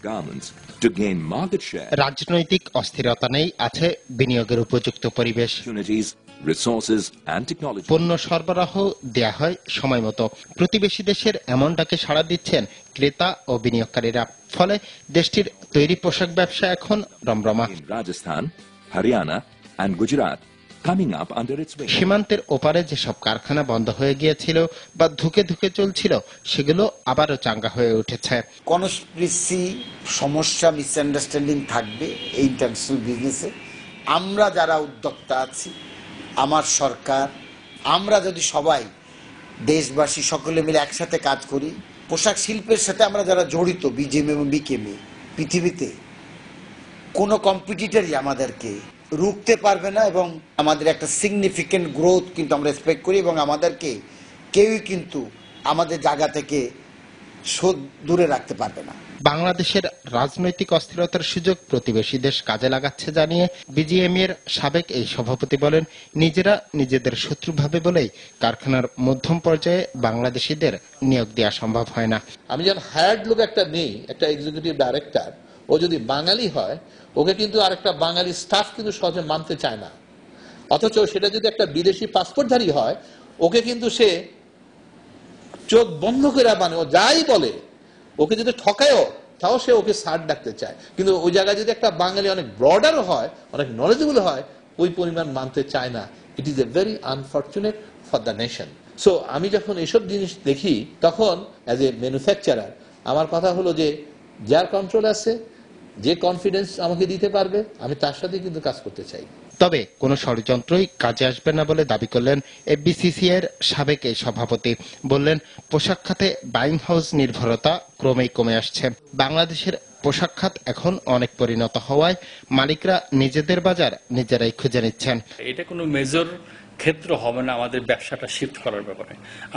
garments to gain market share. রাজনৈতিক অস্থিরতা নেই, আছে বিনিয়োগের উপযুক্ত পরিবেশ, Opportunities, resources and technology. পণ্য সরবরাহ দেয়া হয় সময় মতো। প্রতিবেশী দেশের এমন ডাকে সাড়া দিচ্ছেন ক্রেতা ও বিনিয়োগকারীরা। ফলে দেশটির তৈরি পোশাক ব্যবসা এখন রমরমা। In Rajasthan, Haryana and Gujarat coming up under its wing. সীমান্তের ওপারে যেসব কারখানা বন্ধ হয়ে গিয়েছিল বা ধুকে ধুকে চলছিল, সেগুলো আবারও চাঙ্গা হয়ে উঠেছে। কনস্পিরেসি, সমস্যা, মিসআন্ডারস্ট্যান্ডিং থাকবে এই ইন্টারন্যাশনাল বিজনেসে। আমরা যারা উদ্যোক্তা আছি, আমার সরকার, আমরা যদি সবাই দেশবাসী সকলে মিলে একসাথে কাজ করি, পোশাক শিল্পের সাথে আমরা যারা জড়িত, বিজিএম এবং বিকেএমই, পৃথিবীতে কোনো কম্পিটিটরই আমাদেরকে রুখতে পারবে না এবং আমাদের একটা সিগনিফিকেন্ট গ্রোথ কিন্তু আমরা এক্সপেক্ট করি এবং আমাদেরকে কেউই কিন্তু আমাদের জায়গা থেকে দূরে রাখতে পারবে না। বাংলাদেশের রাজনৈতিক অস্থিরতার সুযোগ প্রতিবেশী দেশ কাজে লাগাচ্ছে জানিয়ে বিজিএমই এর সাবেক এই সভাপতি বলেন, নিজেরা নিজেদের শত্রু ভাবে বলেই কারখানার মধ্যম পর্যায়ে বাংলাদেশিদের নিয়োগ দেওয়া সম্ভব হয় না। আমি যখন হায়ার্ড লোক একটা নেই, একটা এক্সিকিউটিভ ডাইরেক্টর, ও যদি বাঙালি হয়, ওকে কিন্তু আরেকটা বাঙালি স্টাফ কিন্তু সহজে মানতে চায় না। অথচ সেটা যদি একটা বিদেশি পাসপোর্টধারী হয়, ওকে কিন্তু সে চোখ বন্ধ করে মানে ও যাই বলে, ওকে যদি ঠকায়ও তাও সে ওকে সার ডাকতে চায়। কিন্তু ওই জায়গায় যদি একটা বাঙালি অনেক ব্রডারও হয়, অনেক নলেজেবল হয়, ওই পরিমাণ মানতে চায় না। It is a very unfortunate for the nation. So আমি যখন এসব জিনিস দেখি, তখন অ্যাজ এ ম্যানুফ্যাকচারার আমার কথা হলো যে যার কন্ট্রোল আছে, যে কনফিডেন্স আমাকে দিতে পারবে, আমি তার সাথে কিন্তু কাজ করতে চাই। তবে কোনো ষড়যন্ত্রই কাজে আসবে না বলে দাবি করলেন এফবিসিসিআই এর সাবেক এই সভাপতি। বললেন, পোশাক খাতে বাইং হাউস নির্ভরতা ক্রমেই কমে আসছে। বাংলাদেশের পোশাক খাত এখন অনেক পরিণত হওয়ায় মালিকরা নিজেদের বাজার নিজেরাই খুঁজে নিচ্ছেন। এটা কোনো মেজর ক্ষেত্র হবে না আমাদের ব্যবসাটা শিফট করার ব্যাপারে।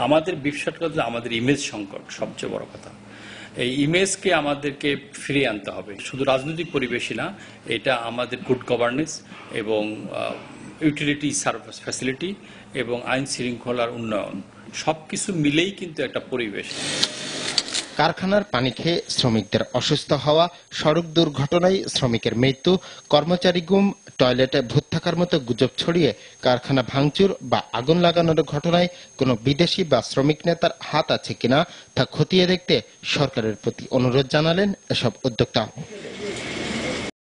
আমাদের ব্যবসাটা আমাদের ইমেজ সংকট সবচেয়ে বড় কথা। এই ইমেজকে আমাদেরকে ফিরিয়ে আনতে হবে। শুধু রাজনৈতিক পরিবেশই না, এটা আমাদের গুড গভর্নেন্স এবং ইউটিলিটি সার্ভিস ফ্যাসিলিটি এবং আইন শৃঙ্খলার উন্নয়ন সবকিছু মিলেই কিন্তু একটা পরিবেশ। কারখানার পানি খেয়ে শ্রমিকদের অসুস্থ হওয়া, সড়ক দুর্ঘটনায় শ্রমিকের মৃত্যু, কর্মচারী গুম, টয়লেটে ভূত থাকার মতো গুজব ছড়িয়ে কারখানা ভাঙচুর বা আগুন লাগানোর ঘটনায় কোনো বিদেশি বা শ্রমিক নেতার হাত আছে কিনা তা খতিয়ে দেখতে সরকারের প্রতি অনুরোধ জানালেন এসব উদ্যোক্তা।